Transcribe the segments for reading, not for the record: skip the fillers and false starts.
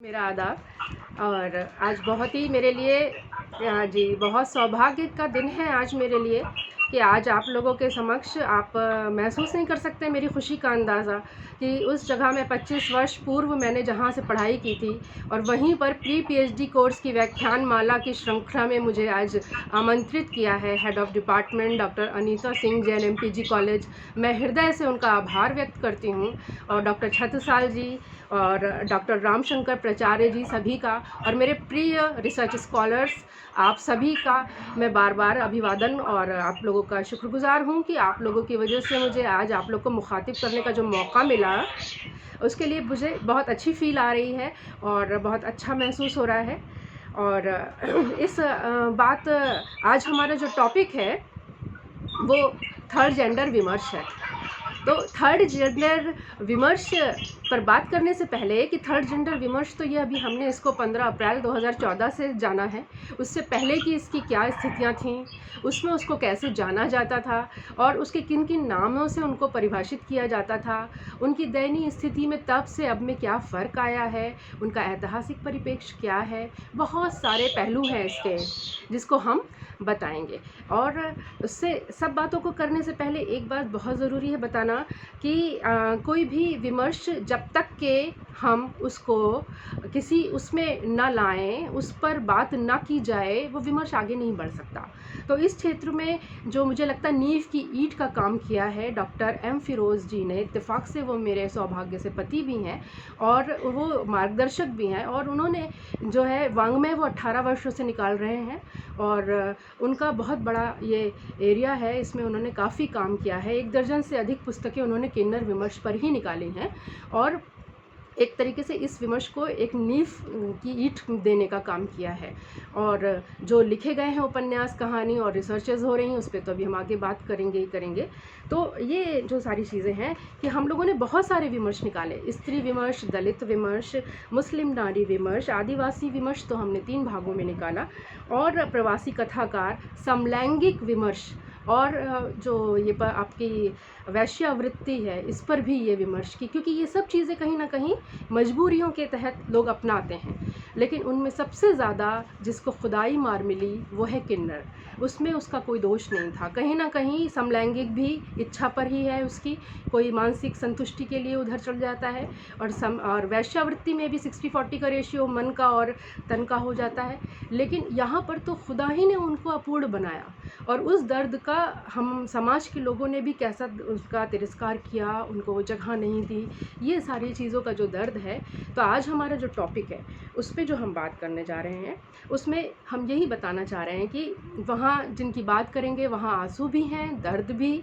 मेरा आदाब। और आज बहुत ही मेरे लिए जी बहुत सौभाग्य का दिन है आज मेरे लिए कि आज आप लोगों के समक्ष आप महसूस नहीं कर सकते मेरी खुशी का अंदाज़ा कि उस जगह में 25 वर्ष पूर्व मैंने जहाँ से पढ़ाई की थी और वहीं पर प्री पीएचडी कोर्स की व्याख्यान माला की श्रृंखला में मुझे आज आमंत्रित किया है head of department doctor Anita Singh Jain MPG college. मैं हृदय से उनका आभार व्यक्त करती हूँ और डॉक्टर छत्रसाल जी और डॉक्टर रामशंकर प्राचार्य जी सभी का और मेरे प्रिय रिसर्च स्कॉलर्स आप सभी का मैं बार बार अभिवादन और आप लोगों का शुक्रगुजार हूँ कि आप लोगों की वजह से मुझे आज आप लोग को मुखातिब करने का जो मौका मिला उसके लिए मुझे बहुत अच्छी फ़ील आ रही है और बहुत अच्छा महसूस हो रहा है। और इस बात आज हमारा जो टॉपिक है वो थर्ड जेंडर विमर्श है। तो थर्ड जेंडर विमर्श पर बात करने से पहले कि थर्ड जेंडर विमर्श तो ये अभी हमने इसको 15 अप्रैल 2014 से जाना है, उससे पहले की इसकी क्या स्थितियाँ थीं, उसमें उसको कैसे जाना जाता था और उसके किन किन नामों से उनको परिभाषित किया जाता था, उनकी दयनीय स्थिति में तब से अब में क्या फ़र्क आया है, उनका ऐतिहासिक परिप्रेक्ष्य क्या है, बहुत सारे पहलू हैं इसके जिसको हम बताएंगे। और उससे सब बातों को करने से पहले एक बात बहुत ज़रूरी है बताना कि कोई भी विमर्श जब तक के हम उसको किसी उसमें न लाएं, उस पर बात न की जाए, वो विमर्श आगे नहीं बढ़ सकता। तो इस क्षेत्र में जो मुझे लगता है नींव की ईंट का काम किया है डॉक्टर एम फिरोज़ जी ने, इत्तेफाक से वो मेरे सौभाग्य से पति भी हैं और वो मार्गदर्शक भी हैं और उन्होंने जो है वाङ्मय वो 18 वर्षों से निकाल रहे हैं और उनका बहुत बड़ा ये एरिया है, इसमें उन्होंने काफ़ी काम किया है। 1 दर्जन से अधिक पुस्तकें उन्होंने किन्नर विमर्श पर ही निकाली हैं और एक तरीके से इस विमर्श को एक नींव की ईंट देने का काम किया है। और जो लिखे गए हैं उपन्यास, कहानी और रिसर्चेज़ हो रही हैं उस पे तो अभी हम आगे बात करेंगे ही करेंगे। तो ये जो सारी चीज़ें हैं कि हम लोगों ने बहुत सारे विमर्श निकाले, स्त्री विमर्श, दलित विमर्श, मुस्लिम नारी विमर्श, आदिवासी विमर्श तो हमने 3 भागों में निकाला और प्रवासी कथाकार, समलैंगिक विमर्श और जो ये आपकी वैश्यावृत्ति है इस पर भी ये विमर्श की, क्योंकि ये सब चीज़ें कहीं ना कहीं मजबूरियों के तहत लोग अपनाते हैं। लेकिन उनमें सबसे ज़्यादा जिसको खुदाई मार मिली वो है किन्नर। उसमें उसका कोई दोष नहीं था, कहीं ना कहीं समलैंगिक भी इच्छा पर ही है उसकी, कोई मानसिक संतुष्टि के लिए उधर चल जाता है और वैश्यावृत्ति में भी 60-40 का रेशियो मन का और तन का हो जाता है। लेकिन यहाँ पर तो खुदा ही ने उनको अपूर्ण बनाया और उस दर्द का हम समाज के लोगों ने भी कैसा उसका तिरस्कार किया, उनको वो जगह नहीं दी, ये सारी चीज़ों का जो दर्द है। तो आज हमारा जो टॉपिक है उस पे जो हम बात करने जा रहे हैं उसमें हम यही बताना चाह रहे हैं कि वहाँ जिनकी बात करेंगे वहाँ आंसू भी हैं, दर्द भी,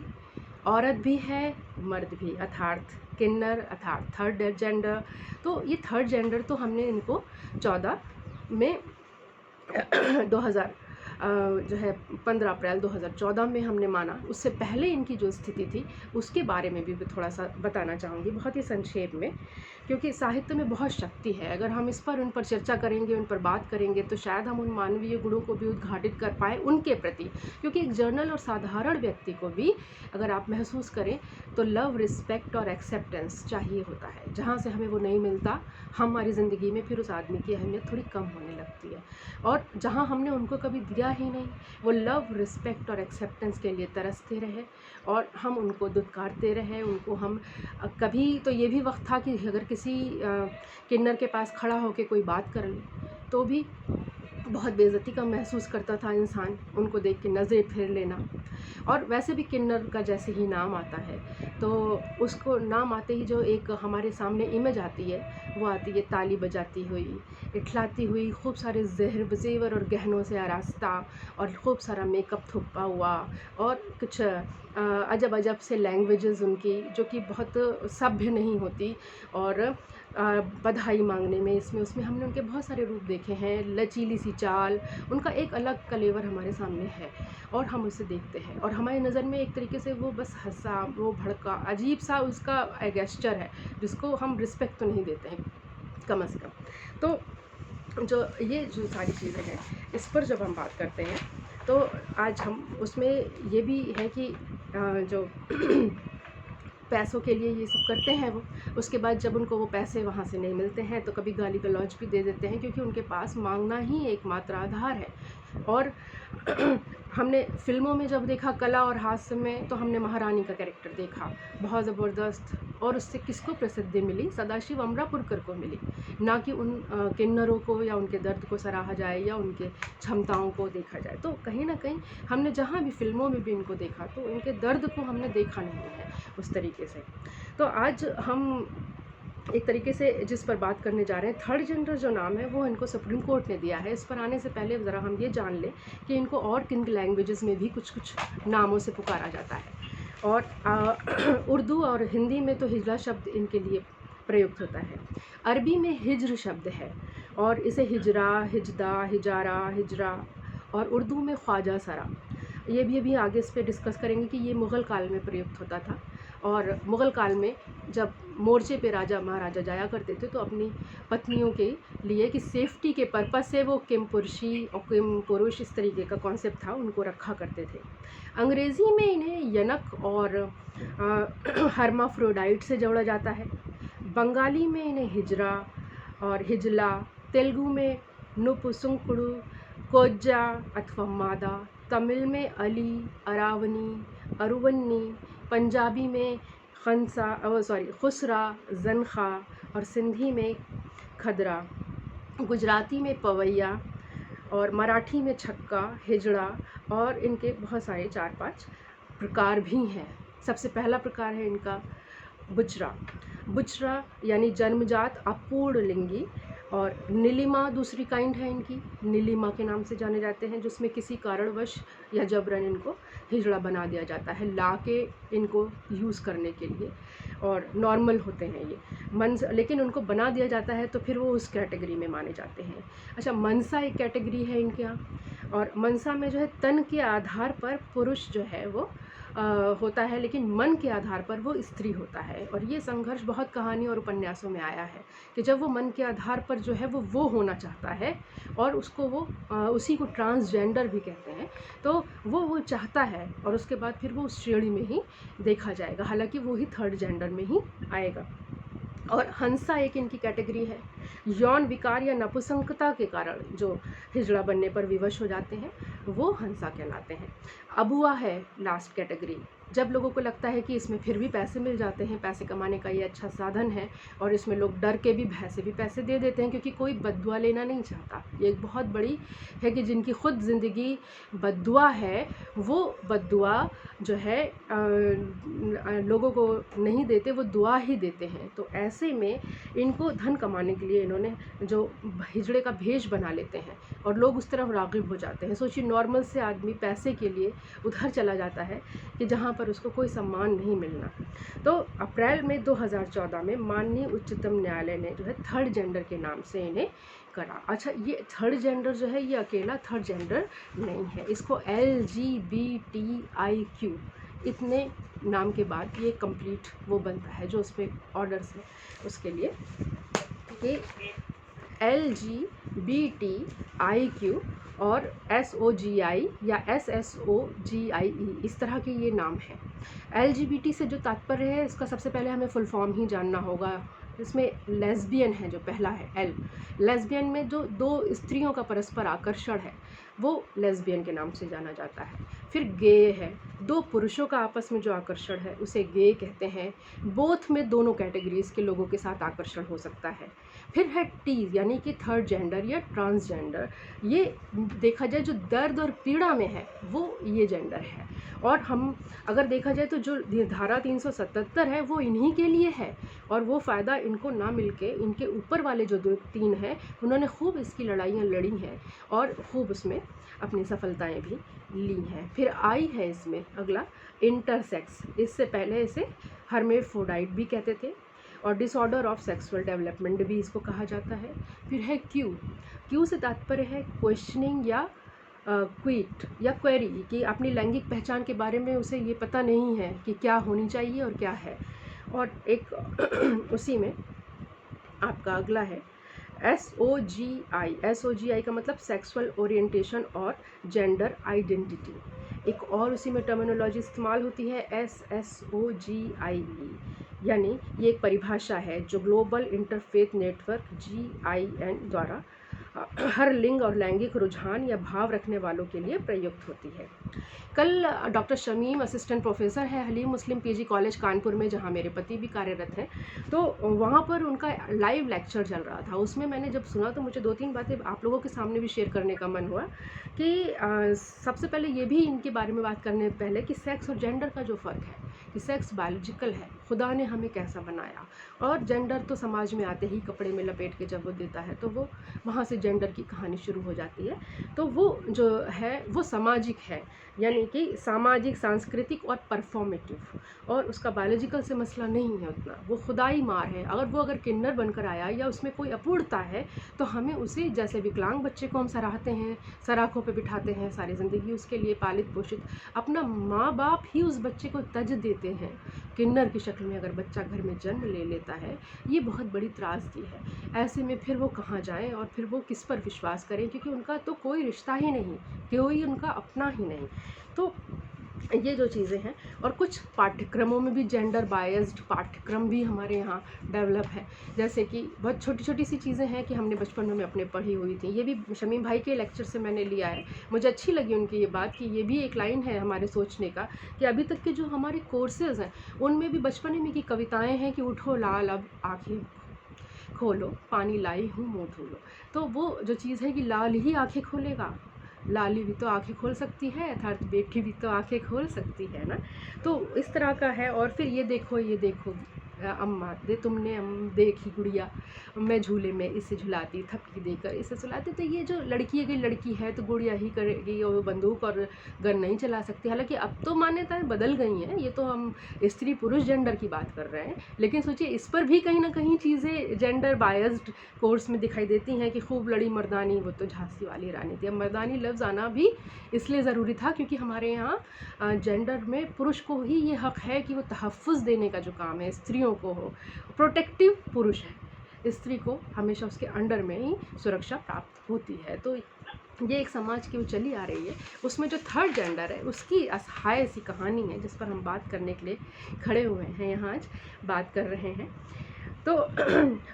औरत भी है, मर्द भी, अर्थात किन्नर अर्थात थर्ड जेंडर। तो ये थर्ड जेंडर तो हमने इनको 14 में 2000 जो है 15 अप्रैल 2014 में हमने माना। उससे पहले इनकी जो स्थिति थी उसके बारे में भी थोड़ा सा बताना चाहूँगी बहुत ही संक्षेप में, क्योंकि साहित्य में बहुत शक्ति है। अगर हम इस पर उन पर चर्चा करेंगे, उन पर बात करेंगे तो शायद हम उन मानवीय गुणों को भी उद्घाटित कर पाएँ उनके प्रति, क्योंकि एक जर्नल और साधारण व्यक्ति को भी अगर आप महसूस करें तो लव, रिस्पेक्ट और एक्सेप्टेंस चाहिए होता है। जहाँ से हमें वो नहीं मिलता हमारी ज़िंदगी में फिर उस आदमी की अहमियत थोड़ी कम होने लगती है। और जहाँ हमने उनको कभी दिया ही नहीं, वो लव, रिस्पेक्ट और एक्सेप्टेंस के लिए तरसते रहे और हम उनको दुत्कारते रहे। उनको हम कभी तो ये भी वक्त था कि अगर किसी किन्नर के पास खड़ा होकर कोई बात कर ले तो भी बहुत बेइज्जती का महसूस करता था इंसान, उनको देख के नज़रें फेर लेना। और वैसे भी किन्नर का जैसे ही नाम आता है तो उसको नाम आते ही जो एक हमारे सामने इमेज आती है वो आती है ताली बजाती हुई, इठलाती हुई, खूब सारे ज़ेवर और गहनों से आरास्ता और खूब सारा मेकअप थुपा हुआ और कुछ अजब अजब से लैंग्वेजेस उनकी जो कि बहुत सभ्य नहीं होती और बधाई मांगने में इसमें उसमें हमने उनके बहुत सारे रूप देखे हैं। लचीली सी चाल, उनका एक अलग कलेवर हमारे सामने है और हम उसे देखते हैं और हमारी नज़र में एक तरीके से वो बस हंसा, वो भड़का, अजीब सा उसका गेस्चर है जिसको हम रिस्पेक्ट तो नहीं देते हैं कम से कम। तो जो ये जो सारी चीज़ें हैं इस पर जब हम बात करते हैं तो आज हम उसमें ये भी है कि जो पैसों के लिए ये सब करते हैं वो। उसके बाद जब उनको वो पैसे वहाँ से नहीं मिलते हैं तो कभी गाली गलौज भी दे देते हैं, क्योंकि उनके पास मांगना ही एकमात्र आधार है। और हमने फ़िल्मों में जब देखा कला और हास्य में, तो हमने महारानी का कैरेक्टर देखा, बहुत ज़बरदस्त, और उससे किसको प्रसिद्धि मिली? सदाशिव अमरापुरकर को मिली, ना कि उन किन्नरों को या उनके दर्द को सराहा जाए या उनके क्षमताओं को देखा जाए। तो कहीं ना कहीं हमने जहाँ भी फ़िल्मों में भी इनको देखा तो उनके दर्द को हमने देखा नहीं है उस तरीके से। तो आज हम एक तरीके से जिस पर बात करने जा रहे हैं, थर्ड जेंडर जो नाम है वो इनको सुप्रीम कोर्ट ने दिया है। इस पर आने से पहले ज़रा हम ये जान लें कि इनको और किन लैंग्वेजेस में भी कुछ कुछ नामों से पुकारा जाता है। और उर्दू और हिंदी में तो हिजरा शब्द इनके लिए प्रयुक्त होता है। अरबी में हिज्र शब्द है और इसे हिजरा, हिजदा, हिजारा, हिजरा, और उर्दू में ख्वाजा सरा। ये भी अभी आगे इस पर डिस्कस करेंगे कि ये मुग़ल काल में प्रयुक्त होता था। और मुग़ल काल में जब मोर्चे पे राजा महाराजा जाया करते थे तो अपनी पत्नियों के लिए कि सेफ्टी के पर्पस से वो किम पुरुषी और किम पुरुष इस तरीके का कॉन्सेप्ट था, उनको रखा करते थे। अंग्रेज़ी में इन्हें यनक और हर्माफ्रोडाइट से जोड़ा जाता है। बंगाली में इन्हें हिजरा और हिजला, तेलुगु में नुपुसुंकुड़ु, कोज्जा अथवा मादा, तमिल में अली, अरावनी, अरुवन्नी, पंजाबी में खुसरा, जनखा, और सिंधी में खदरा, गुजराती में पवैया, और मराठी में छक्का, हिजड़ा, और इनके बहुत सारे 4-5 प्रकार भी हैं। सबसे पहला प्रकार है इनका बुचरा। बुचरा यानी जन्मजात अपूर्ण लिंगी, और नीलिमा दूसरी काइंड है इनकी, नीलिमा के नाम से जाने जाते हैं, जिसमें किसी कारणवश या जबरन इनको हिजड़ा बना दिया जाता है ला के इनको यूज़ करने के लिए, और नॉर्मल होते हैं ये लेकिन उनको बना दिया जाता है तो फिर वो उस कैटेगरी में माने जाते हैं। अच्छा, मनसा एक कैटेगरी है इनके यहाँ, और मनसा में जो है तन के आधार पर पुरुष जो है वो होता है, लेकिन मन के आधार पर वो स्त्री होता है। और ये संघर्ष बहुत कहानी और उपन्यासों में आया है कि जब वो मन के आधार पर जो है वो होना चाहता है, और उसको वो उसी को ट्रांसजेंडर भी कहते हैं, तो वो चाहता है, और उसके बाद फिर वो उस श्रेणी में ही देखा जाएगा, हालांकि वो ही थर्ड जेंडर में ही आएगा। और हंसा एक इनकी कैटेगरी है। यौन विकार या नपुंसकता के कारण जो हिजड़ा बनने पर विवश हो जाते हैं वो हंसा कहलाते हैं। अबुआ है लास्ट कैटेगरी, जब लोगों को लगता है कि इसमें फिर भी पैसे मिल जाते हैं, पैसे कमाने का ये अच्छा साधन है, और इसमें लोग डर के भी भय से भी पैसे दे देते हैं, क्योंकि कोई बद्दुआ लेना नहीं चाहता। ये एक बहुत बड़ी है कि जिनकी खुद ज़िंदगी बद्दुआ है, वो बद्दुआ जो है लोगों को नहीं देते, वो दुआ ही देते हैं। तो ऐसे में इनको धन कमाने के लिए इन्होंने जो हिजड़े का भेष बना लेते हैं, और लोग उस तरफ राग़िब हो जाते हैं। सोचिए, नॉर्मल से आदमी पैसे के लिए उधर चला जाता है कि जहाँ पर उसको कोई सम्मान नहीं मिलना। तो अप्रैल में 2014 में माननीय उच्चतम न्यायालय ने जो है थर्ड जेंडर के नाम से इन्हें करा। अच्छा, ये थर्ड जेंडर जो है ये अकेला थर्ड जेंडर नहीं है, इसको LGBTIQ इतने नाम के बाद ये कंप्लीट वो बनता है जो उस पर ऑर्डर्स है उसके लिए कि LGBTIQ और SOGI या SSOGIE, इस तरह के ये नाम है। LGBT से जो तात्पर्य है इसका सबसे पहले हमें फुल फॉर्म ही जानना होगा। इसमें लेस्बियन है जो पहला है L, लेस्बियन में जो दो स्त्रियों का परस्पर आकर्षण है वो लेस्बियन के नाम से जाना जाता है। फिर गे है, दो पुरुषों का आपस में जो आकर्षण है उसे गे कहते हैं। बोथ में दोनों कैटेगरीज के लोगों के साथ आकर्षण हो सकता है। फिर है T यानी कि थर्ड जेंडर या ट्रांसजेंडर। ये देखा जाए जो दर्द और पीड़ा में है वो ये जेंडर है। और हम अगर देखा जाए तो जो धारा 377 है वो इन्हीं के लिए है, और वो फ़ायदा इनको ना मिलके इनके ऊपर वाले जो 2-3 हैं उन्होंने खूब इसकी लड़ाइयाँ लड़ी हैं और खूब उसमें अपनी सफलताएं भी ली हैं। फिर आई है इसमें अगला इंटरसेक्स, इससे पहले इसे हर्मेफ्रोडाइट भी कहते थे, और डिसऑर्डर ऑफ सेक्सुअल डेवलपमेंट भी इसको कहा जाता है। फिर है क्यू से तात्पर्य है क्वेश्चनिंग या क्विट या क्वेरी, कि अपनी लैंगिक पहचान के बारे में उसे ये पता नहीं है कि क्या होनी चाहिए और क्या है। और एक उसी में आपका अगला है SOGI का मतलब सेक्सुअल ओरिएंटेशन और जेंडर आइडेंटिटी। एक और उसी में टर्मिनोलॉजी इस्तेमाल होती है SSOGIE, यानी ये एक परिभाषा है जो ग्लोबल इंटरफेथ नेटवर्क GIN द्वारा हर लिंग और लैंगिक रुझान या भाव रखने वालों के लिए प्रयुक्त होती है। कल डॉक्टर शमीम असिस्टेंट प्रोफेसर है हलीम मुस्लिम PG कॉलेज कानपुर में, जहाँ मेरे पति भी कार्यरत हैं, तो वहाँ पर उनका लाइव लेक्चर चल रहा था। उसमें मैंने जब सुना तो मुझे 2-3 बातें आप लोगों के सामने भी शेयर करने का मन हुआ कि सबसे पहले ये भी इनके बारे में बात करने पहले कि सेक्स और जेंडर का जो फ़र्क है कि सेक्स बायोलॉजिकल है, खुदा ने हमें कैसा बनाया, और जेंडर तो समाज में आते ही कपड़े में लपेट के जब वो देता है तो वो वहाँ से जेंडर की कहानी शुरू हो जाती है। तो वो जो है वो सामाजिक है, यानी कि सामाजिक, सांस्कृतिक और परफॉर्मेटिव, और उसका बायोलॉजिकल से मसला नहीं है उतना, वो खुदाई मार है। अगर किन्नर बनकर आया या उसमें कोई अपूर्णता है तो हमें उसे, जैसे विकलांग बच्चे को हम सराहते हैं, सराखों पे बिठाते हैं, सारी ज़िंदगी उसके लिए पालित पोषित, अपना माँ बाप ही उस बच्चे को तज देते हैं। किन्नर की शक्ल में अगर बच्चा घर में जन्म ले लेता है, ये बहुत बड़ी त्रासदी है। ऐसे में फिर वो कहाँ जाएं और फिर वो किस पर विश्वास करें, क्योंकि उनका तो कोई रिश्ता ही नहीं, कोई उनका अपना ही नहीं। तो ये जो चीज़ें हैं, और कुछ पाठ्यक्रमों में भी जेंडर बायस्ड पाठ्यक्रम भी हमारे यहाँ डेवलप है, जैसे कि बहुत छोटी छोटी सी चीज़ें हैं कि हमने बचपन में अपने पढ़ी हुई थी। ये भी शमीम भाई के लेक्चर से मैंने लिया है। मुझे अच्छी लगी उनकी ये बात कि ये भी एक लाइन है हमारे सोचने का कि अभी तक के जो हमारे कोर्सेज़ हैं उनमें भी बचपन में की कविताएँ हैं कि उठो लाल अब आँखें खोलो, पानी लाई हूँ मुँह धो लो। तो वो जो चीज़ है कि लाल ही आँखें खोलेगा, लाली भी तो आंखें खोल सकती है, अर्थात बेटी भी तो आंखें खोल सकती है ना। तो इस तरह का है। और फिर ये देखो अम्मा दे तुमने देखी गुड़िया, मैं झूले में इसे झुलाती, थपकी देकर इसे सुलाती। तो ये जो लड़की है तो गुड़िया ही करेगी, और बंदूक और गन नहीं चला सकती। हालांकि अब तो मान्यताएं बदल गई हैं, ये तो हम स्त्री पुरुष जेंडर की बात कर रहे हैं, लेकिन सोचिए इस पर भी कहीं ना कहीं चीज़ें जेंडर बायस्ड कोर्स में दिखाई देती हैं कि खूब लड़ी मर्दानी, वो तो झांसी वाली रानी थी। अब मर्दानी लफ्ज़ आना भी इसलिए ज़रूरी था क्योंकि हमारे यहाँ जेंडर में पुरुष को ही ये हक़ है कि वो तहफ़्फ़ुज़ देने का जो काम है स्त्रियों को हो, प्रोटेक्टिव पुरुष है, स्त्री को हमेशा उसके अंडर में ही सुरक्षा प्राप्त होती है। तो ये एक समाज की वो चली आ रही है। उसमें जो थर्ड जेंडर है उसकी असहाय सी कहानी है जिस पर हम बात करने के लिए खड़े हुए हैं, यहाँ आज बात कर रहे हैं। तो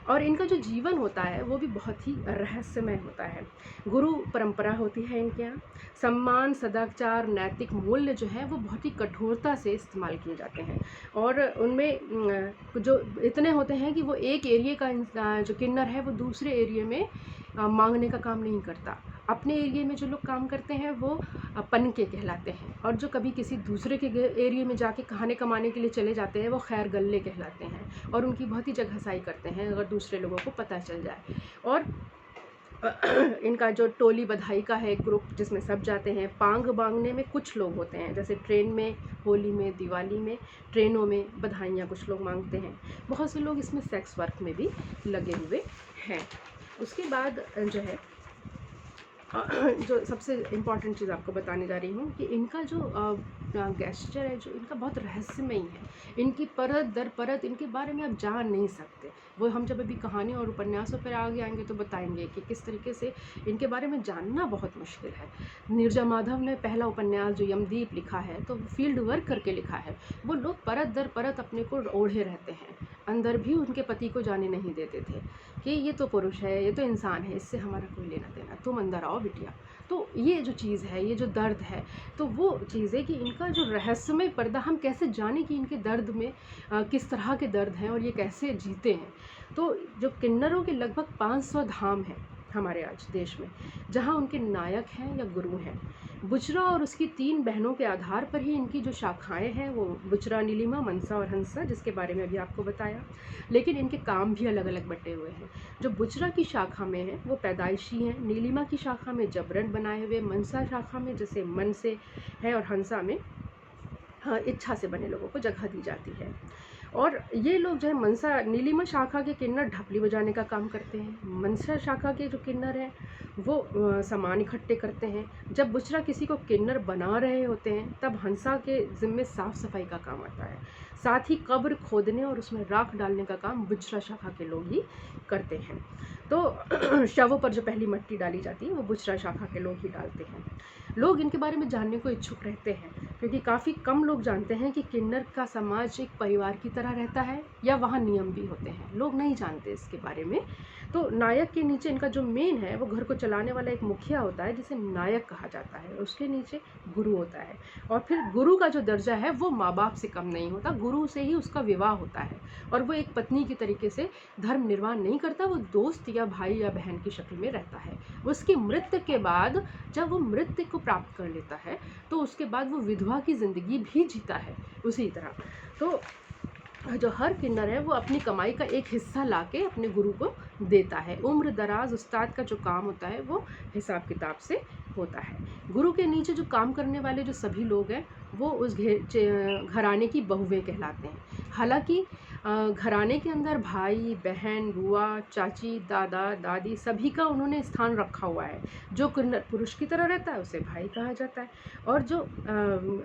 और इनका जो जीवन होता है वो भी बहुत ही रहस्यमय होता है। गुरु परंपरा होती है इनके यहाँ, सम्मान, सदाचार, नैतिक मूल्य जो है वो बहुत ही कठोरता से इस्तेमाल किए जाते हैं, और उनमें जो इतने होते हैं कि वो एक एरिया का जो किन्नर है वो दूसरे एरिया में मांगने का काम नहीं करता। अपने एरिया में जो लोग काम करते हैं वो पनके कहलाते हैं, और जो कभी किसी दूसरे के एरिया में जाके खाने कमाने के लिए चले जाते हैं वो खैर गल्ले कहलाते हैं, और उनकी बहुत ही जगहसाई करते हैं अगर दूसरे लोगों को पता चल जाए। और इनका जो टोली बधाई का है एक ग्रुप जिसमें सब जाते हैं। पांग बांगने में कुछ लोग होते हैं, जैसे ट्रेन में, होली में, दिवाली में, ट्रेनों में बधाइयाँ कुछ लोग मांगते हैं। बहुत से लोग इसमें सेक्स वर्क में भी लगे हुए हैं। उसके बाद जो है जो सबसे इम्पॉर्टेंट चीज़ आपको बताने जा रही हूँ कि इनका जो गेस्चर है जो इनका बहुत रहस्यमय है। इनकी परत दर परत इनके बारे में आप जान नहीं सकते। वो हम जब अभी कहानी और उपन्यासों पर आगे आएंगे तो बताएंगे कि किस तरीके से इनके बारे में जानना बहुत मुश्किल है। नीरजा माधव ने पहला उपन्यास जो यमदीप लिखा है तो फील्ड वर्क करके लिखा है। वो लोग परत दर परत अपने को ओढ़े रहते हैं, अंदर भी उनके पति को जाने नहीं देते थे कि ये तो पुरुष है, ये तो इंसान है, इससे हमारा कोई लेना देना, तुम अंदर आओ बिटिया। तो ये जो चीज़ है, ये जो दर्द है, तो वो चीज़ है कि इनका जो रहस्यमय पर्दा, हम कैसे जाने कि इनके दर्द में किस तरह के दर्द हैं और ये कैसे जीते हैं। तो जो किन्नरों के लगभग 500 धाम हैं हमारे आज देश में, जहाँ उनके नायक हैं या गुरु हैं। बुचरा और उसकी 3 बहनों के आधार पर ही इनकी जो शाखाएं हैं वो बुचरा, नीलिमा, मनसा और हंसा, जिसके बारे में अभी आपको बताया। लेकिन इनके काम भी अलग अलग बटे हुए हैं। जो बुचरा की शाखा में है वो पैदाइशी हैं, नीलिमा की शाखा में जबरन बनाए हुए, मनसा शाखा में जैसे मन से है, और हंसा में इच्छा से बने लोगों को जगह दी जाती है। और ये लोग जो है मनसा नीलिमा शाखा के किन्नर ढपली बजाने का काम करते हैं। मनसा शाखा के जो किन्नर हैं वो सामान इकट्ठे करते हैं। जब बुचरा किसी को किन्नर बना रहे होते हैं तब हंसा के ज़िम्मे साफ़ सफाई का काम आता है। साथ ही कब्र खोदने और उसमें राख डालने का काम बुचरा शाखा के लोग ही करते हैं। तो शवों पर जो पहली मट्टी डाली जाती है वो बुचरा शाखा के लोग ही डालते हैं। लोग इनके बारे में जानने को इच्छुक रहते हैं। क्योंकि काफ़ी कम लोग जानते हैं कि किन्नर का समाज एक परिवार की तरह रहता है या वहाँ नियम भी होते हैं, लोग नहीं जानते इसके बारे में। तो नायक के नीचे इनका जो मेन है वो घर को चलाने वाला एक मुखिया होता है जिसे नायक कहा जाता है, उसके नीचे गुरु होता है, और फिर गुरु का जो दर्जा है वो माँ बाप से कम नहीं होता, गुरु से ही उसका विवाह होता है, और वो एक पत्नी की तरीके से धर्म निर्वाह नहीं करता, वो दोस्त या भाई या बहन की शक्ल में रहता है। उसकी मृत्यु के बाद जब वो मृत्यु को प्राप्त कर लेता है तो उसके बाद वो विधवा की ज़िंदगी भी जीता है उसी तरह। तो जो हर किन्नर है वो अपनी कमाई का एक हिस्सा लाके अपने गुरु को देता है। उम्र दराज उस्ताद का जो काम होता है वो हिसाब किताब से होता है। गुरु के नीचे जो काम करने वाले जो सभी लोग हैं वो उस घराने की बहुएं कहलाते हैं। हालांकि घराने के अंदर भाई बहन बुआ चाची दादा दादी सभी का उन्होंने स्थान रखा हुआ है। जो किन्नर पुरुष की तरह रहता है उसे भाई कहा जाता है, और जो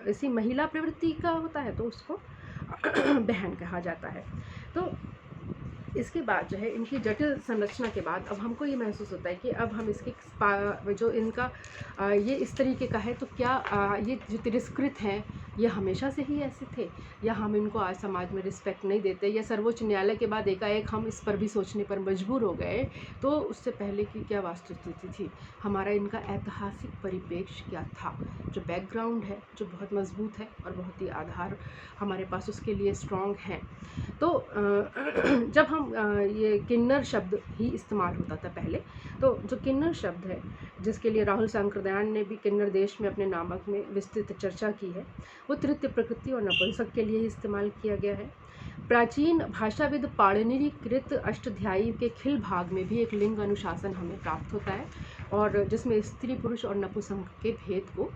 इसी महिला प्रवृत्ति का होता है तो उसको बहन कहा जाता है। तो इसके बाद जो है इनकी जटिल संरचना के बाद अब हमको ये महसूस होता है कि अब हम इसके जो इनका ये इस तरीके का है तो क्या ये जो तिरस्कृत हैं ये हमेशा से ही ऐसे थे, या हम इनको आज समाज में रिस्पेक्ट नहीं देते, या सर्वोच्च न्यायालय के बाद एकाएक हम इस पर भी सोचने पर मजबूर हो गए। तो उससे पहले की क्या वास्तुस्थिति थी, हमारा इनका ऐतिहासिक परिप्रेक्ष्य क्या था, जो बैकग्राउंड है जो बहुत मजबूत है और बहुत ही आधार हमारे पास उसके लिए स्ट्रॉन्ग है। तो जब हम ये किन्नर शब्द ही इस्तेमाल होता था पहले, तो जो किन्नर शब्द है जिसके लिए राहुल सांकृदयान ने भी किन्नर देश में अपने नामक में विस्तृत चर्चा की है, वो तृतीय प्रकृति और नपुंसक के लिए ही इस्तेमाल किया गया है। प्राचीन भाषाविद पाणिनि कृत अष्टाध्यायी के खिल भाग में भी एक लिंग अनुशासन हमें प्राप्त होता है, और जिसमें स्त्री पुरुष और नपुंसक के भेद को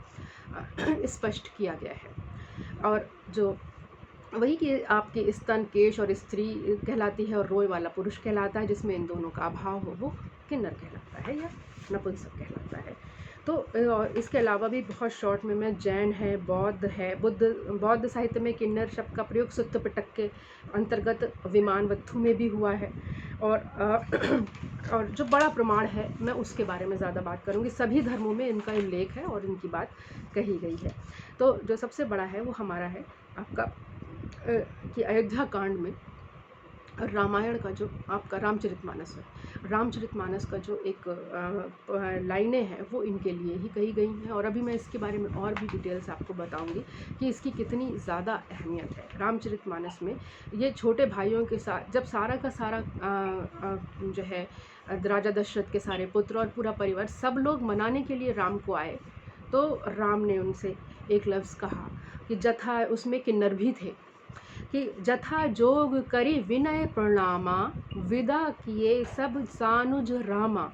स्पष्ट किया गया है। और जो वही कि आपके स्तन केश और स्त्री कहलाती है और रोए वाला पुरुष कहलाता है, जिसमें इन दोनों का अभाव हो वो किन्नर कहलाता है या नपुंसक कहलाता है। तो और इसके अलावा भी बहुत शॉर्ट में मैं जैन है, बौद्ध है, बौद्ध साहित्य में किन्नर शब्द का प्रयोग सुत्त पिटक के अंतर्गत विमान वत्थु में भी हुआ है, और जो बड़ा प्रमाण है मैं उसके बारे में ज़्यादा बात करूँगी। सभी धर्मों में इनका उल्लेख है और इनकी बात कही गई है। तो जो सबसे बड़ा है वो हमारा है आपका कि अयोध्या कांड में रामायण का जो आपका रामचरितमानस है, रामचरितमानस का जो एक लाइनें हैं वो इनके लिए ही कही गई हैं, और अभी मैं इसके बारे में और भी डिटेल्स आपको बताऊंगी कि इसकी कितनी ज़्यादा अहमियत है। रामचरितमानस में ये छोटे भाइयों के साथ जब सारा का सारा जो है राजा दशरथ के सारे पुत्र और पूरा परिवार सब लोग मनाने के लिए राम को आए, तो राम ने उनसे एक लफ्ज़ कहा कि जथा, उसमें किन्नर भी थे, कि जथा जोग करी विनय प्रणामा, विदा किए सब सानुज रामा,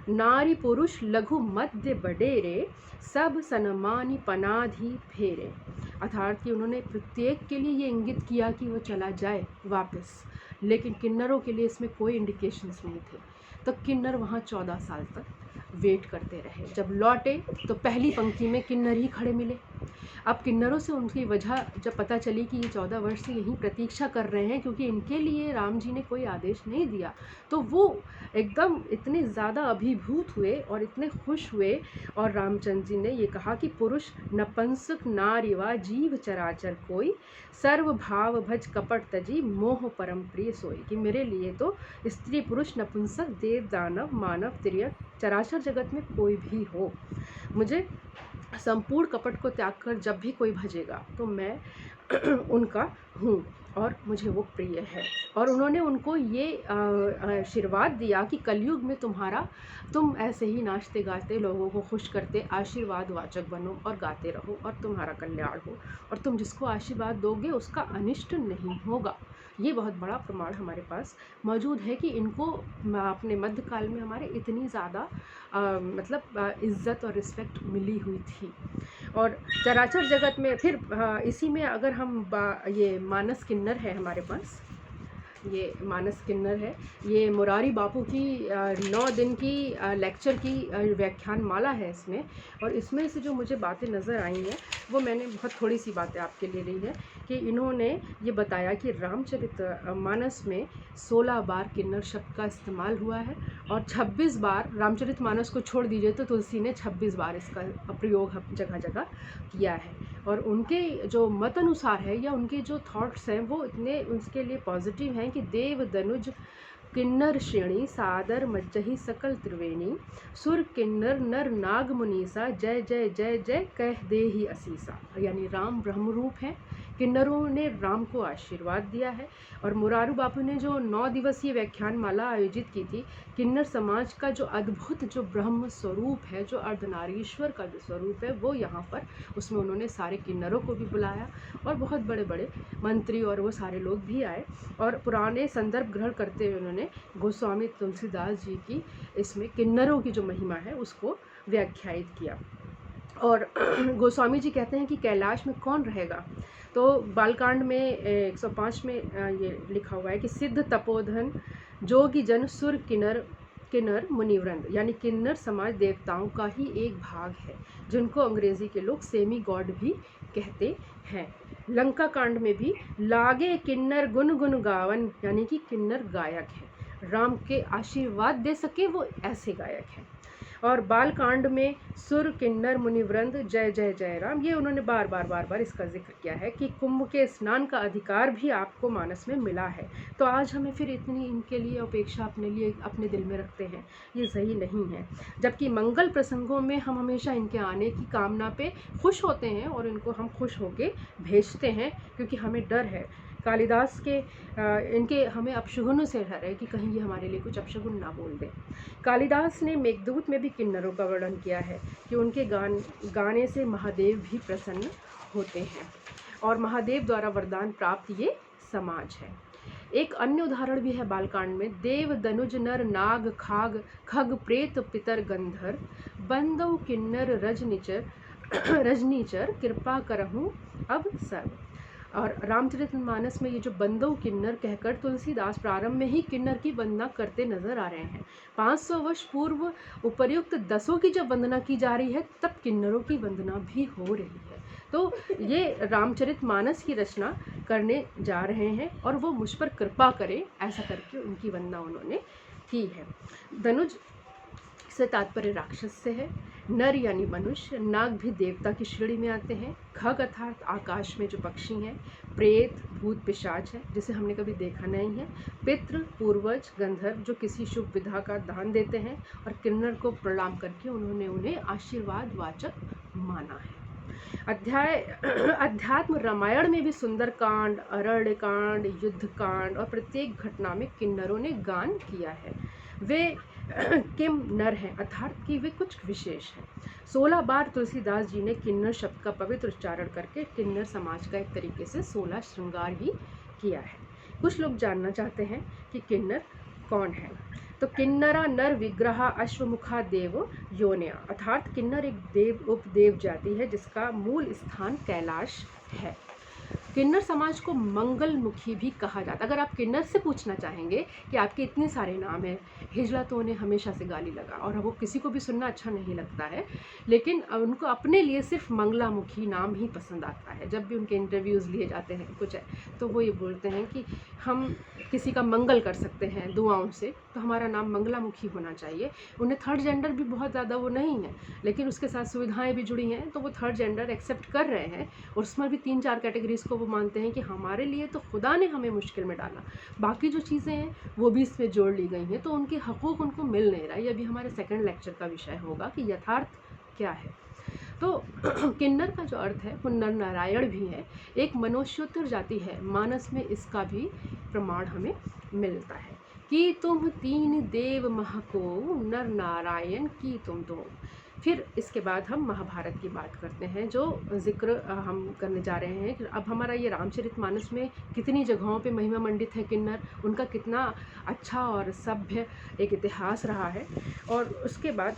नारी पुरुष लघु मध्य बडेरे, सब सनमानी पनाधि फेरे। अर्थात कि उन्होंने प्रत्येक के लिए ये इंगित किया कि वो चला जाए वापस, लेकिन किन्नरों के लिए इसमें कोई इंडिकेशंस नहीं थे। तो किन्नर वहाँ 14 साल तक वेट करते रहे। जब लौटे तो पहली पंक्ति में किन्नर ही खड़े मिले। अब किन्नरों से उनकी वजह जब पता चली कि ये 14 वर्ष से यहीं प्रतीक्षा कर रहे हैं क्योंकि इनके लिए राम जी ने कोई आदेश नहीं दिया, तो वो एकदम इतने ज़्यादा अभिभूत हुए और इतने खुश हुए, और रामचंद्र जी ने ये कहा कि पुरुष नपुंसक नारीवा जीव चराचर कोई, सर्व भाव भज कपट तजी मोह परम प्रिय सोई। कि मेरे लिए तो स्त्री पुरुष नपुंसक देव दानव मानव तिर्यक चराचर जगत में कोई भी हो, मुझे संपूर्ण कपट को त्याग कर जब भी कोई भजेगा तो मैं उनका हूँ और मुझे वो प्रिय है। और उन्होंने उनको ये आशीर्वाद दिया कि कलयुग में तुम ऐसे ही नाचते गाते लोगों को खुश करते आशीर्वाद वाचक बनो और गाते रहो और तुम्हारा कल्याण हो, और तुम जिसको आशीर्वाद दोगे उसका अनिष्ट नहीं होगा। ये बहुत बड़ा प्रमाण हमारे पास मौजूद है कि इनको अपने मध्यकाल में हमारे इतनी ज़्यादा मतलब इज़्ज़त और रिस्पेक्ट मिली हुई थी। और चराचर जगत में फिर इसी में अगर हम ये मानस किन्नर है हमारे पास, ये मानस किन्नर है, ये मुरारी बापू की 9 दिन की लेक्चर की व्याख्यान माला है इसमें, और इसमें से जो मुझे बातें नज़र आई हैं वो मैंने बहुत थोड़ी सी बातें आपके लिए ली है कि इन्होंने ये बताया कि रामचरितमानस में 16 बार किन्नर शब्द का इस्तेमाल हुआ है और 26 बार, रामचरितमानस को छोड़ दीजिए तो तुलसी ने 26 बार इसका प्रयोग जगह जगह किया है। और उनके जो मत अनुसार है या उनके जो थॉट्स हैं वो इतने उसके लिए पॉजिटिव हैं कि देव दनुज किन्नर श्रेणी सादर मज्जही सकल त्रिवेणी सुर किन्नर नर नाग मुनीसा जय जय जय जय कह दे ही असीसा। यानी राम ब्रह्म रूप हैं, किन्नरों ने राम को आशीर्वाद दिया है। और मुरारू बापू ने जो 9 दिवसीय व्याख्यान माला आयोजित की थी, किन्नर समाज का जो अद्भुत जो ब्रह्म स्वरूप है, जो अर्धनारीश्वर का जो स्वरूप है, वो यहाँ पर उसमें उन्होंने सारे किन्नरों को भी बुलाया और बहुत बड़े बड़े मंत्री और वो सारे लोग भी आए और पुराने संदर्भ ग्रहण करते हुए उन्होंने गोस्वामी तुलसीदास जी की इसमें किन्नरों की जो महिमा है उसको व्याख्यायित किया। और गोस्वामी जी कहते हैं कि कैलाश में कौन रहेगा, तो बालकांड में 105 में ये लिखा हुआ है कि सिद्ध तपोधन जोगी जन सुर किन्नर मुनिवृंद, यानी किन्नर समाज देवताओं का ही एक भाग है जिनको अंग्रेजी के लोग सेमी गॉड भी कहते हैं। लंका कांड में भी लागे किन्नर गुन गुन गावन, यानी कि किन्नर गायक है, राम के आशीर्वाद दे सके वो ऐसे गायक हैं। और बालकांड में सुर किन्नर मुनिवृंद जय जय जय राम, ये उन्होंने बार बार इसका जिक्र किया है कि कुंभ के स्नान का अधिकार भी आपको मानस में मिला है। तो आज हमें फिर इतनी इनके लिए अपेक्षा अपने लिए अपने दिल में रखते हैं, ये सही नहीं है। जबकि मंगल प्रसंगों में हम हमेशा इनके आने की कामना पे खुश होते हैं और इनको हम खुश होके भेजते हैं, क्योंकि हमें डर है कालिदास के इनके हमें अपशगुनों से डर है कि कहीं ये हमारे लिए कुछ अपशगुन ना बोल दे। कालिदास ने मेघदूत में भी किन्नरों का वर्णन किया है कि उनके गाने से महादेव भी प्रसन्न होते हैं और महादेव द्वारा वरदान प्राप्त ये समाज है। एक अन्य उदाहरण भी है बालकांड में, देव दनुज नर नाग खाग खग प्रेत पितर गंधर बंदौ किन्नर रजनीचर कृपा करहूँ अब सर्व। और रामचरितमानस में ये जो बंदौ किन्नर कहकर तुलसीदास प्रारंभ में ही किन्नर की वंदना करते नजर आ रहे हैं। 500 वर्ष पूर्व उपर्युक्त 10 की जब वंदना की जा रही है तब किन्नरों की वंदना भी हो रही है। तो ये रामचरितमानस की रचना करने जा रहे हैं और वो मुझ पर कृपा करें, ऐसा करके उनकी वंदना उन्होंने की है। दनुज से तात्पर्य राक्षस से है, नर यानी मनुष्य, नाग भी देवता की श्रेणी में आते हैं, खग अर्थात आकाश में जो पक्षी हैं, प्रेत भूत पिशाच है जिसे हमने कभी देखा नहीं है, पितृ पूर्वज गंधर्व जो किसी शुभ विधा का दान देते हैं, और किन्नर को प्रणाम करके उन्होंने उन्हें आशीर्वाद वाचक माना है। अध्यात्म रामायण में भी सुंदर कांड, अरण्य कांड, युद्ध कांड और प्रत्येक घटना में किन्नरों ने गान किया है। वे किम नर हैं अर्थात कि वे कुछ विशेष हैं। 16 बार तुलसीदास जी ने किन्नर शब्द का पवित्र उच्चारण करके किन्नर समाज का एक तरीके से 16 श्रृंगार ही किया है। कुछ लोग जानना चाहते हैं कि किन्नर कौन है, तो किन्नरा नर विग्रह अश्वमुखा देव योनिया, अर्थात किन्नर एक देव उपदेव जाति है जिसका मूल स्थान कैलाश है। किन्नर समाज को मंगलमुखी भी कहा जाता है। अगर आप किन्नर से पूछना चाहेंगे कि आपके इतने सारे नाम हैं, हिजला तो उन्हें हमेशा से गाली लगा और वो किसी को भी सुनना अच्छा नहीं लगता है, लेकिन उनको अपने लिए सिर्फ मंगलामुखी नाम ही पसंद आता है। जब भी उनके इंटरव्यूज़ लिए जाते हैं कुछ है तो वो ये बोलते हैं कि हम किसी का मंगल कर सकते हैं दुआओं से, तो हमारा नाम मंगलामुखी होना चाहिए। उन्हें थर्ड जेंडर भी बहुत ज़्यादा वो नहीं है, लेकिन उसके साथ सुविधाएँ भी जुड़ी हैं तो वो थर्ड जेंडर एक्सेप्ट कर रहे हैं और उसमें भी 3-4 कैटेगरीज़ को वो मानते हैं कि हमारे लिए तो खुदा ने हमें मुश्किल में डाला, बाकी जो चीज़ें हैं वो भी इसमें जोड़ ली गई हैं, तो उनके हकूक़ उनको मिल नहीं रहा। ये अभी हमारे सेकंड लेक्चर का विषय होगा कि यथार्थ क्या है। तो किन्नर का जो अर्थ है वो नर नारायण भी है, एक मनुष्योत्तर जाति है। मानस में इसका भी प्रमाण हमें मिलता है कि तुम 3 देव मह को नर नारायण की तुम दो। फिर इसके बाद हम महाभारत की बात करते हैं, जो जिक्र हम करने जा रहे हैं। अब हमारा ये रामचरितमानस में कितनी जगहों पे महिमा मंडित है किन्नर, उनका कितना अच्छा और सभ्य एक इतिहास रहा है। और उसके बाद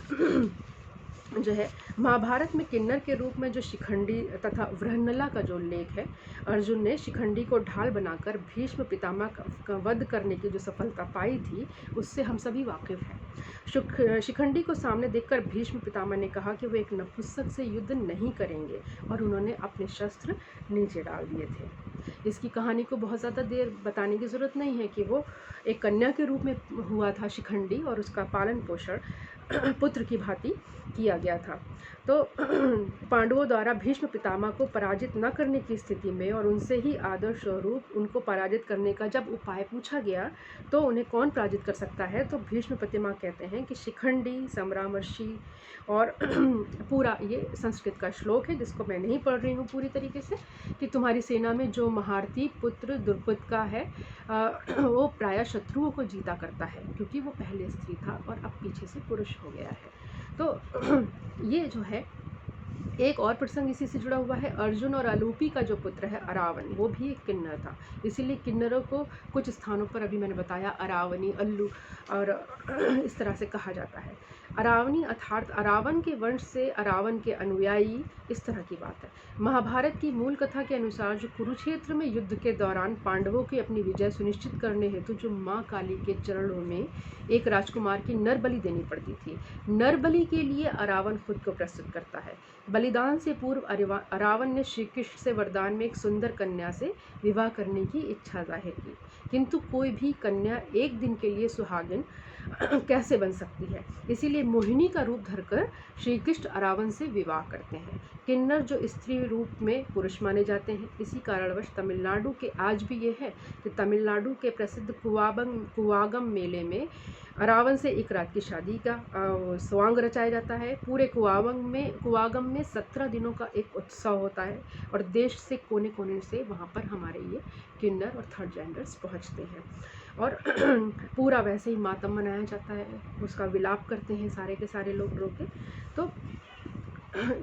जो है महाभारत में किन्नर के रूप में जो शिखंडी तथा वृहन्नला का जो उल्लेख है, अर्जुन ने शिखंडी को ढाल बनाकर भीष्म पितामह का वध करने की जो सफलता पाई थी उससे हम सभी वाकिफ़ हैं। शिखंडी को सामने देखकर भीष्म पितामह ने कहा कि वे एक नपुंसक से युद्ध नहीं करेंगे और उन्होंने अपने शस्त्र नीचे डाल दिए थे। इसकी कहानी को बहुत ज़्यादा देर बताने की ज़रूरत नहीं है कि वो एक कन्या के रूप में हुआ था शिखंडी, और उसका पालन पोषण पुत्र की भांति किया गया था। तो पांडवों द्वारा भीष्म पितामह को पराजित न करने की स्थिति में और उनसे ही आदर स्वरूप उनको पराजित करने का जब उपाय पूछा गया तो उन्हें कौन पराजित कर सकता है, तो भीष्म पितामह कहते हैं कि शिखंडी, संग्रामर्षि, और पूरा ये संस्कृत का श्लोक है जिसको मैं नहीं पढ़ रही हूँ पूरी तरीके से, कि तुम्हारी सेना में जो महारथी पुत्र द्रुपद का है वो प्रायः शत्रुओं को जीता करता है, क्योंकि वो पहले स्त्री था और अब पीछे से पुरुष हो गया है। तो ये जो है एक और प्रसंग इसी से जुड़ा हुआ है। अर्जुन और अलूपी का जो पुत्र है अरावन, वो भी एक किन्नर था, इसीलिए किन्नरों को कुछ स्थानों पर अभी मैंने बताया अरावनी, अल्लू और इस तरह से कहा जाता है। अरावनी अर्थात अरावन के वंश से अरावन के अनुयायी, इस तरह की बात है। महाभारत की मूल कथा के अनुसार जो कुरुक्षेत्र में युद्ध के दौरान पांडवों की अपनी विजय सुनिश्चित करने हेतु जो माँ काली के चरणों में एक राजकुमार की नरबलि देनी पड़ती थी, नरबलि के लिए अरावन खुद को प्रस्तुत करता है। बलिदान से पूर्व अरावन ने श्री कृष्ण से वरदान में एक सुंदर कन्या से विवाह करने की इच्छा जाहिर की, किंतु कोई भी कन्या एक दिन के लिए सुहागिन कैसे बन सकती है, इसीलिए मोहिनी का रूप धरकर श्री कृष्ण अरावन से विवाह करते हैं। किन्नर जो स्त्री रूप में पुरुष माने जाते हैं, इसी कारणवश तमिलनाडु के आज भी ये है कि तमिलनाडु के प्रसिद्ध कुवागम मेले में अरावन से एक रात की शादी का स्वांग रचाया जाता है। पूरे कुवागम में 17 दिनों का एक उत्सव होता है और देश से कोने कोने से वहाँ पर हमारे ये किन्नर और थर्ड जेंडर्स पहुँचते हैं और पूरा वैसे ही मातम मनाया जाता है, उसका विलाप करते हैं सारे के सारे लोग रो के। तो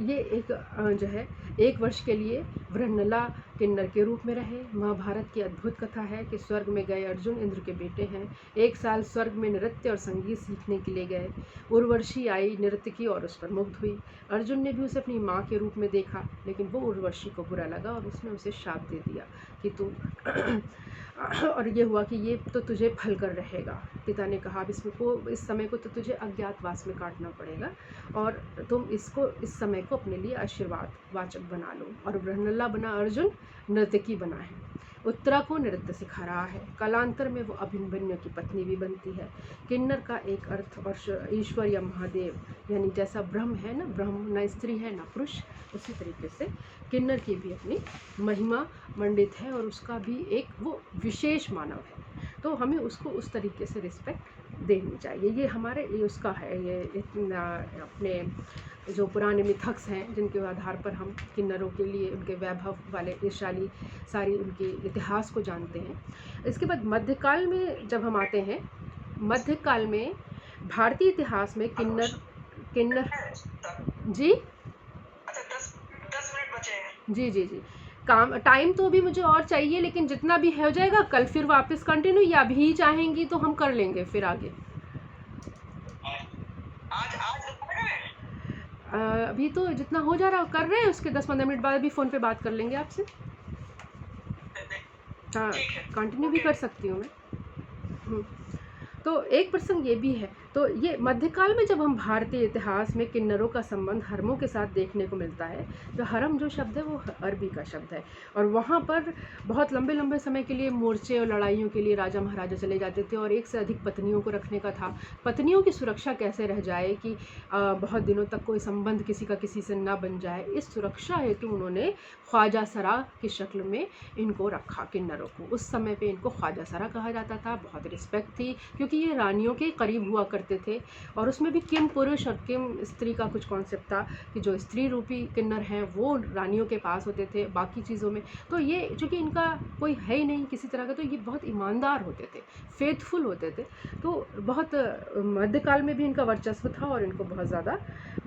ये एक जो है 1 वर्ष के लिए वृहन्नला किन्नर के रूप में रहे। महाभारत की अद्भुत कथा है कि स्वर्ग में गए अर्जुन इंद्र के बेटे हैं, 1 साल स्वर्ग में नृत्य और संगीत सीखने के लिए गए। उर्वशी आई नृत्य की और उस पर मुग्ध हुई। अर्जुन ने भी उसे अपनी माँ के रूप में देखा, लेकिन वो उर्वशी को बुरा लगा और उसने उसे शाप दे दिया कि तू और ये हुआ कि ये तो तुझे फल कर रहेगा। पिता ने कहा अब इस समय को तो तुझे अज्ञातवास में काटना पड़ेगा और तुम इस समय को अपने लिए आशीर्वाद वाचक बना लो। और वृहन्नला बना अर्जुन, नर्तकी बना है, उत्तरा को नृत्य सिखा रहा है। कालांतर में वो अभिमन्यु की पत्नी भी बनती है। किन्नर का एक अर्थ और ईश्वर या महादेव, यानी जैसा ब्रह्म है ना, ब्रह्म ना स्त्री है ना पुरुष, उसी तरीके से किन्नर की भी अपनी महिमा मंडित है और उसका भी एक वो विशेष मानव है, तो हमें उसको उस तरीके से रिस्पेक्ट देनी चाहिए। ये हमारे ये उसका है, ये इतना अपने जो पुराने मिथक्स हैं जिनके आधार पर हम किन्नरों के लिए उनके वैभव वाले ईर्ष्याली सारी उनके इतिहास को जानते हैं। इसके बाद मध्यकाल में जब हम आते हैं, मध्यकाल में भारतीय इतिहास में किन्नर जी जी काम टाइम तो अभी मुझे और चाहिए, लेकिन जितना भी हो जाएगा कल फिर वापस कंटिन्यू, या अभी चाहेंगी तो हम कर लेंगे फिर आगे। अभी तो जितना हो जा रहा कर रहे हैं, उसके 10-15 मिनट बाद अभी फ़ोन पे बात कर लेंगे आपसे। हाँ, कंटिन्यू भी कर सकती हूँ मैं। तो एक प्रसंग ये भी है, तो ये मध्यकाल में जब हम भारतीय इतिहास में किन्नरों का संबंध हरमों के साथ देखने को मिलता है, तो हरम जो शब्द है वो अरबी का शब्द है और वहाँ पर बहुत लंबे लंबे समय के लिए मोर्चे और लड़ाइयों के लिए राजा महाराजा चले जाते थे और एक से अधिक पत्नियों को रखने का था। पत्नियों की सुरक्षा कैसे रह जाए कि बहुत दिनों तक कोई संबंध किसी का किसी से ना बन जाए, इस सुरक्षा हेतु उन्होंने ख्वाजा सरा की शक्ल में इनको रखा। किन्नरों को उस समय पे इनको ख्वाजा सरा कहा जाता था, बहुत रिस्पेक्ट थी क्योंकि ये रानियों के करीब हुआ करते थे और उसमें भी किम पुरुष और किम स्त्री का कुछ कॉन्सेप्ट था कि जो स्त्री रूपी किन्नर हैं वो रानियों के पास होते थे बाकी चीज़ों में। तो ये चूँकि इनका कोई है ही नहीं किसी तरह का, तो ये बहुत ईमानदार होते थे, फेथफुल होते थे, तो बहुत मध्यकाल में भी इनका वर्चस्व था और इनको बहुत ज़्यादा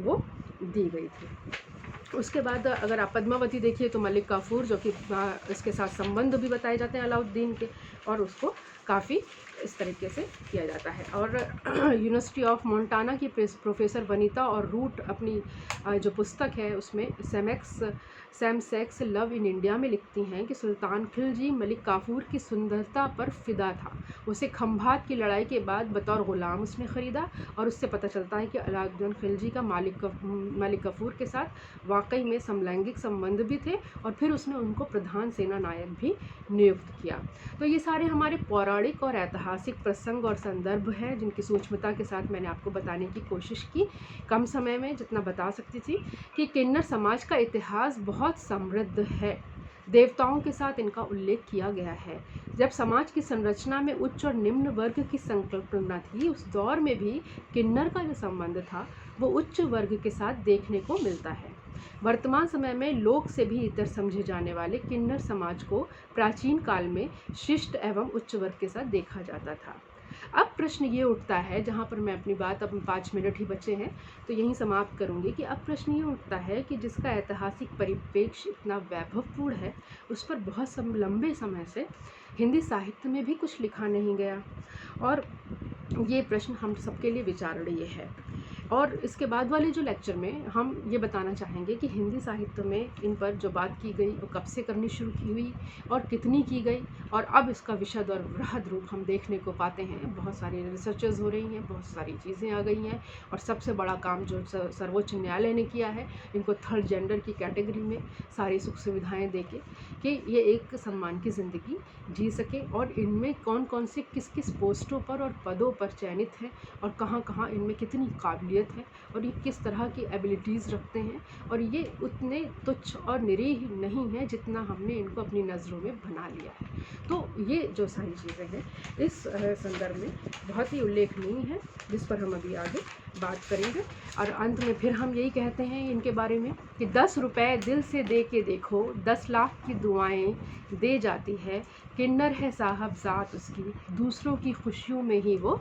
वो दी गई थी। उसके बाद अगर आप पद्मावती देखिए तो मलिक काफूर, जो कि इसके साथ संबंध भी बताए जाते हैं अलाउद्दीन के, और उसको काफ़ी इस तरीके से किया जाता है। और यूनिवर्सिटी ऑफ मोंटाना की प्रोफेसर वनीता और रूट अपनी जो पुस्तक है उसमें Sam sex love in India में लिखती हैं कि सुल्तान खिलजी मलिक काफूर की सुंदरता पर फिदा था। उसे खंभात की लड़ाई के बाद बतौर ग़ुलाम उसने ख़रीदा और उससे पता चलता है कि अलाउद्दीन खिलजी का मलिक काफूर के साथ वाकई में समलैंगिक संबंध भी थे और फिर उसने उनको प्रधान सेना नायक भी नियुक्त किया। तो ये सारे हमारे पौराणिक और ऐतिहासिक प्रसंग और संदर्भ हैं जिनकी सूक्ष्मता के साथ मैंने आपको बताने की कोशिश की कम समय में जितना बता सकती थी कि किन्नर समाज का इतिहास बहुत समृद्ध है। देवताओं के साथ इनका उल्लेख किया गया है। जब समाज की संरचना में उच्च और निम्न वर्ग की संकल्पना थी, उस दौर में भी किन्नर का जो संबंध था वो उच्च वर्ग के साथ देखने को मिलता है। वर्तमान समय में लोक से भी इतर समझे जाने वाले किन्नर समाज को प्राचीन काल में शिष्ट एवं उच्च वर्ग के साथ देखा जाता था। अब प्रश्न ये उठता है, जहाँ पर मैं अपनी बात, अब 5 मिनट ही बचे हैं तो यहीं समाप्त करूँगी, कि अब प्रश्न ये उठता है कि जिसका ऐतिहासिक परिप्रेक्ष्य इतना वैभवपूर्ण है, उस पर बहुत लंबे समय से हिंदी साहित्य में भी कुछ लिखा नहीं गया। और ये प्रश्न हम सबके लिए विचारणीय है। और इसके बाद वाले जो लेक्चर में हम ये बताना चाहेंगे कि हिंदी साहित्य में इन पर जो बात की गई वो कब से करनी शुरू की हुई और कितनी की गई, और अब इसका विशद और वृहद रूप हम देखने को पाते हैं। बहुत सारी रिसर्चेस हो रही हैं, बहुत सारी चीज़ें आ गई हैं, और सबसे बड़ा काम जो सर्वोच्च न्यायालय ने किया है, इनको थर्ड जेंडर की कैटेगरी में सारी सुख सुविधाएँ दे के कि ये एक सम्मान की ज़िंदगी जी सके, और इनमें कौन कौन से किस किस पोस्टों पर और पदों पर चयनित हैं, और कहाँ कहाँ इनमें कितनी काबिलियत है, और ये किस तरह की एबिलिटीज़ रखते हैं, और ये उतने तुच्छ और निरीह नहीं है जितना हमने इनको अपनी नज़रों में बना लिया है। तो ये जो सारी चीज़ें हैं इस संदर्भ में बहुत ही उल्लेखनीय है, जिस पर हम अभी आगे बात करेंगे। और अंत में फिर हम यही कहते हैं इनके बारे में कि 10 रुपए दिल से दे के देखो, 10 लाख की दुआएं दे जाती है। किन्नर है साहब ज़ात उसकी, दूसरों की खुशियों में ही वो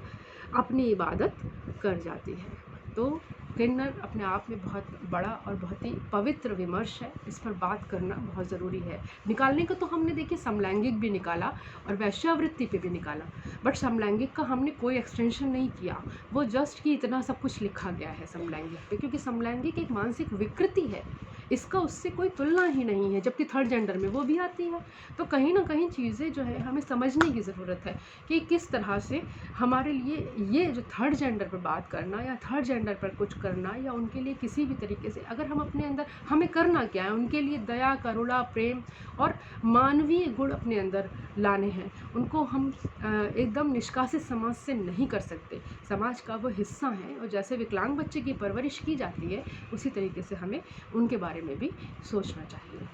अपनी इबादत कर जाती है। तो किन्नर अपने आप में बहुत बड़ा और बहुत ही पवित्र विमर्श है, इस पर बात करना बहुत ज़रूरी है। निकालने को तो हमने देखिए समलैंगिक भी निकाला और वैश्यावृत्ति पे भी निकाला, बट समलैंगिक का हमने कोई एक्सटेंशन नहीं किया, वो जस्ट कि इतना सब कुछ लिखा गया है समलैंगिक पे, क्योंकि समलैंगिक एक मानसिक विकृति है, इसका उससे कोई तुलना ही नहीं है, जबकि थर्ड जेंडर में वो भी आती है। तो कहीं ना कहीं चीज़ें जो है हमें समझने की ज़रूरत है कि किस तरह से हमारे लिए ये जो थर्ड जेंडर पर बात करना या थर्ड जेंडर पर कुछ करना, या उनके लिए किसी भी तरीके से अगर हम अपने अंदर, हमें करना क्या है, उनके लिए दया, करुणा, प्रेम और मानवीय गुण अपने अंदर लाने हैं। उनको हम एकदम निष्कासित समाज से नहीं कर सकते, समाज का वो हिस्सा है, और जैसे विकलांग बच्चे की परवरिश की जाती है उसी तरीके से हमें उनके बारे में भी सोचना चाहिए।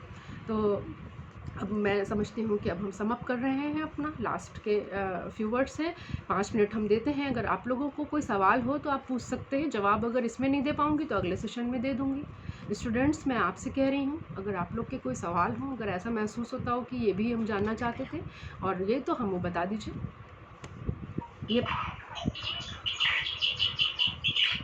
तो अब मैं समझती हूँ कि अब हम समाप्त कर रहे हैं अपना, लास्ट के फ्यू वर्ड्स हैं, 5 मिनट हम देते हैं। अगर आप लोगों को कोई सवाल हो तो आप पूछ सकते हैं, जवाब अगर इसमें नहीं दे पाऊँगी तो अगले सेशन में दे दूँगी। स्टूडेंट्स, मैं आपसे कह रही हूँ, अगर आप लोग के कोई सवाल हो, अगर ऐसा महसूस होता हो कि ये भी हम जानना चाहते थे और ये, तो हम वो बता दीजिए। ये